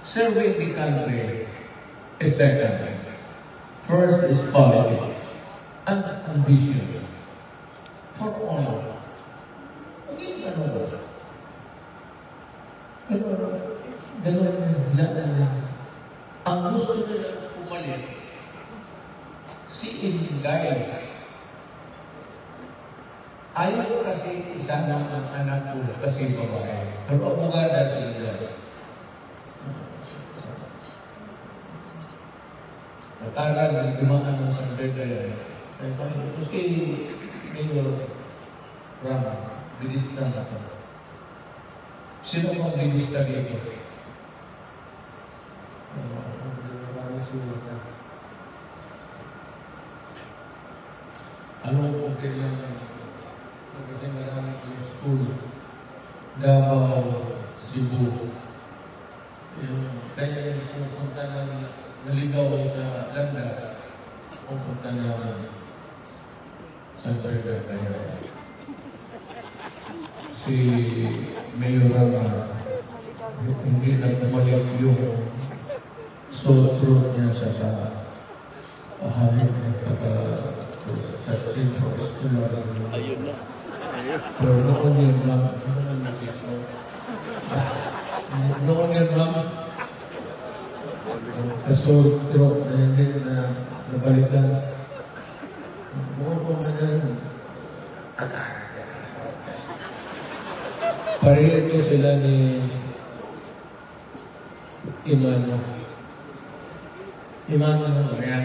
Serving the country is second. First is quality and ambition for all. Okay, ganun na. Ang gusto nila pumalit, si Ingay. Ayaw ko kasi isa ng anak ko kasi babae. Pero abogada si Ingay. Natagal na dumaan ng Secretary. Tapos kay Mayor Rama, binista na ito. Sino bang binista dito? Ano kung kailangan? Kasi marami yung school. Davao, Cebu. Kaya pupunta ng naligaw sa Landa, pupunta ng San Pedro. Kaya si Mayor Rama, hindi na bumalik yung sore throat niya sa halit ng sa Centro Escolar. Ayun na. Pero noon yun, ma'am, noon yun, ma'am, sore throat na hindi na nabalikan. Noon po man yan, pareho sila ni Imano. Imano na yan.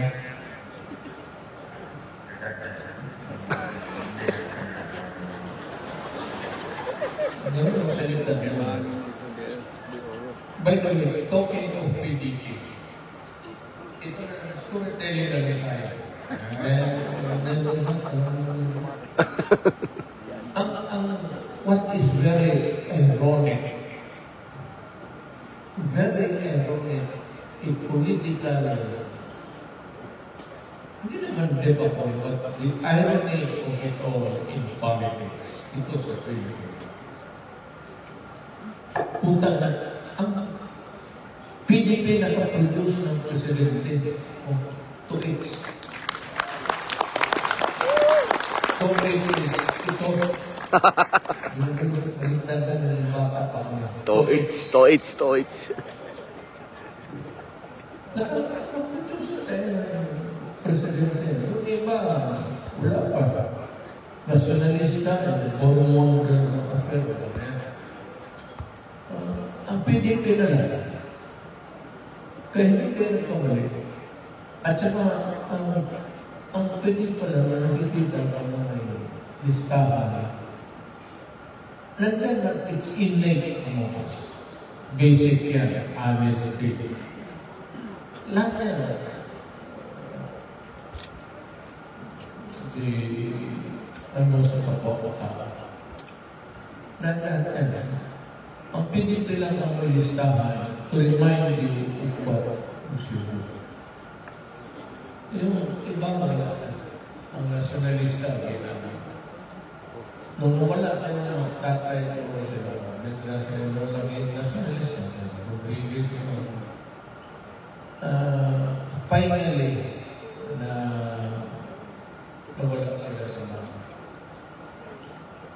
Ngayon ang salita niya. By the way, talking of PDP, ito na storytelling na rin tayo. What is very ironic, in political, hindi naman debatable, but the irony of it all in politics, ito sa Pilipinas. Punta na, ang PDP nakaproduce ng presidente to its. To its. Presidente, yung iba, wala pa. Nationalista, hormone, ang PDP na lang. Kaya hindi kayo nagpabalik. At saka, ang PDP pala na nakikita ang mga listahan. Nandiyan na, it's innate among us. Basic yan, honesty. Lahat yan. Ano sa kapapata. Nandiyan yan. Ang PDP lang ang may listahan to remind you of what you should do. Yung ibang ang nationalista, nung nawala kayo ng tatay ko sila, naglasayo lang yung nationalista, finally, na nawala sila sa mga.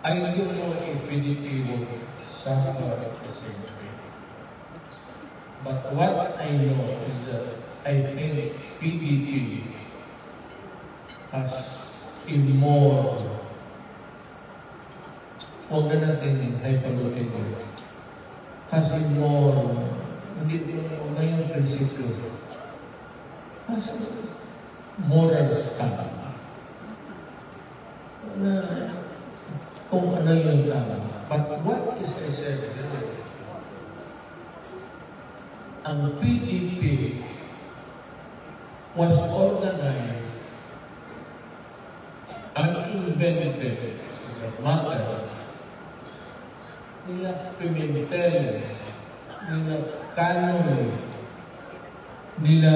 I don't know if PDP will suffer at the same time. But what I know is that I think PDP has a more, huwag na natin hyperloading it, has a more, hindi na yung prinsipyo, has a moral stand. Na kung ano yung tama. But what is I said, ang PDP was organized and invented matter nila Pimentel, nila Canoy, nila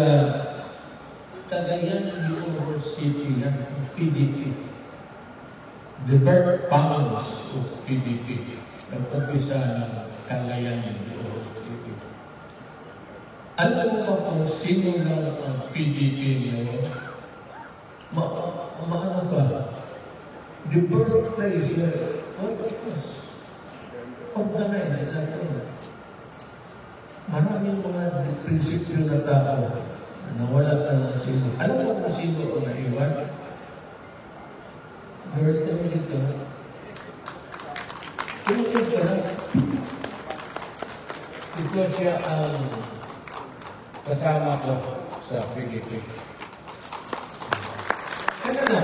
Cagayan University ng PDP. The birthplace of PDP, nag-umpisa ng Cagayan University. Alam mo ba kung sino lang ang PDP ngayon? Maano ka? The birthplace of the night. Maraming mga prinsipyo na tao na wala ka ng sino. Alam mo kung sino ang naiwan? Girl, kami dito. Tungkol ka na. Ito siya ang kasama ko sa PDP. Kaya na,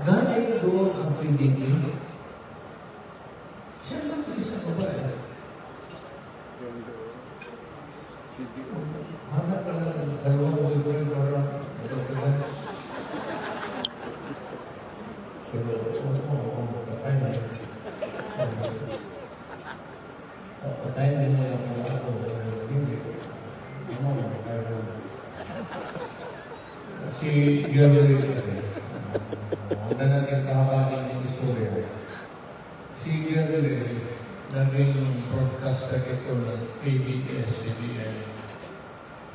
dahil doon ang PDP, siya lang isa sa bahay. Hanap ka lang ng dalawang boyfriend para matagalan. Pero, suot mo kung patay na. Patay na mo yung mga ako. Hindi. Ano mo, kaya si Gary kasi. Wala natin kakabanin ng istorya. Si Gary, naging broadcaster ito ng ABS-CBN.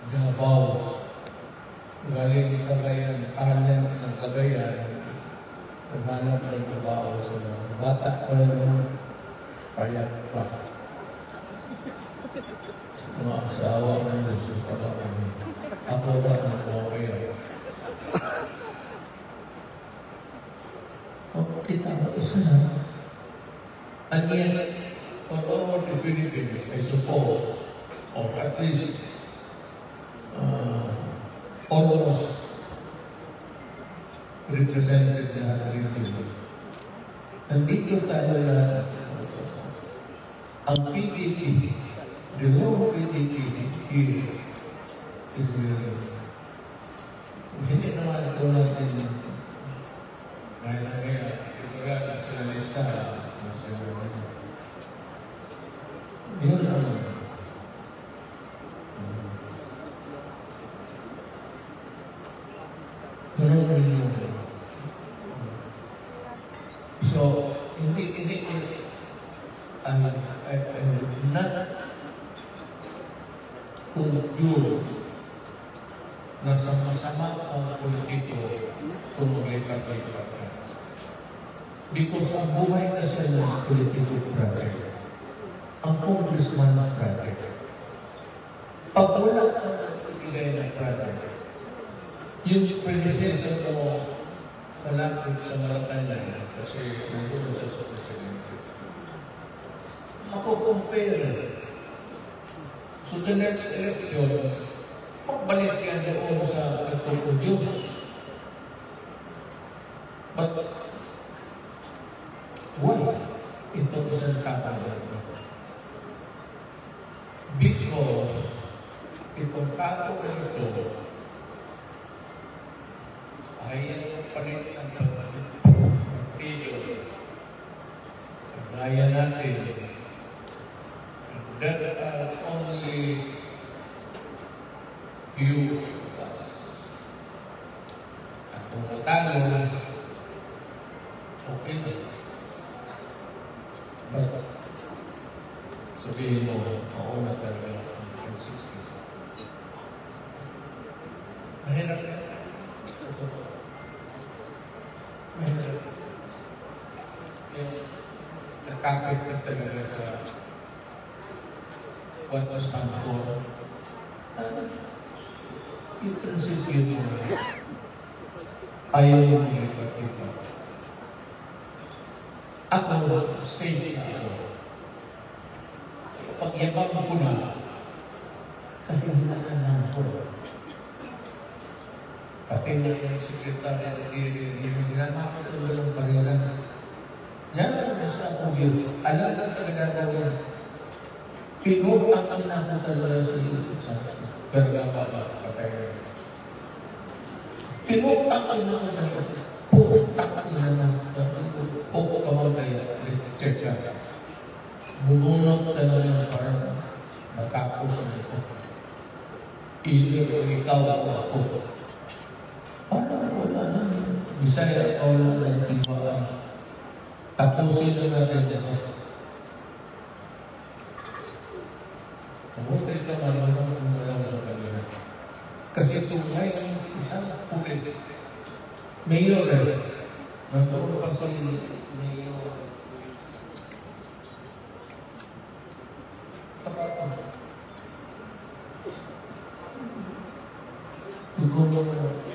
Davao. Galing Cagayan, Arlen ng Cagayan. Naghanap ng trabaho sa bata pa naman. Payat pa. Mga asawa ng Jesus para kami. Ako ba ang okay? Kita mo, isa na. And yet, for all the Philippines, I suppose, or at least almost represented na region. Nandito tayo lahat. Ang PDP, the whole PDP here is very. Hindi naman ito natin kaya nationalista. Yun ang so, hindi I would not conclude na sama-sama ang politiko kung maglipat-lipat. Because ang buhay na siya ng politiko project, ang congressman project. Pag wala ang ibigay ng project, yung predecessor mo malapit sa Malacanang kasi nandun sa presidente. Ako-compare. So the next election, pagbalik yan doon sa Diyos. But why? Ito isang kakabal. Because itong tao na ito ay palit ang pagpapilyo. Kagaya natin, there are only few classes. At kung matalo, okay na. But sabihin mo, mauna talaga ang 60. Mahirap na. Mahirap. Yung nakakit na talaga sa what was stand for. Yung prinsipyo mo ayaw yung iba-iba. Ako, safe na ako. Pagyabang ko na, kasi hinaanan ko. Pati na yung sekretary na hinaanan ko ito ng parilan. Yan ang basta akong yun. Alam na talaga ko yan. Pinutang ang nakatalaga sa iyo sa Bergama patay na. Pinutang ang nakatalaga. Putang ang nakatalaga. Pupuk ka mo kaya check ka. Bubunot talaga para matapos nito. Either ikaw o ako. Para wala na. Bisaya o wala na yung ibaan. Tapusin na natin ito. Umulit lang naman ang alam sa kanila. Kasi tunay ang isang ulit. Mayor eh. Nandun pa sa mayor. Siguro na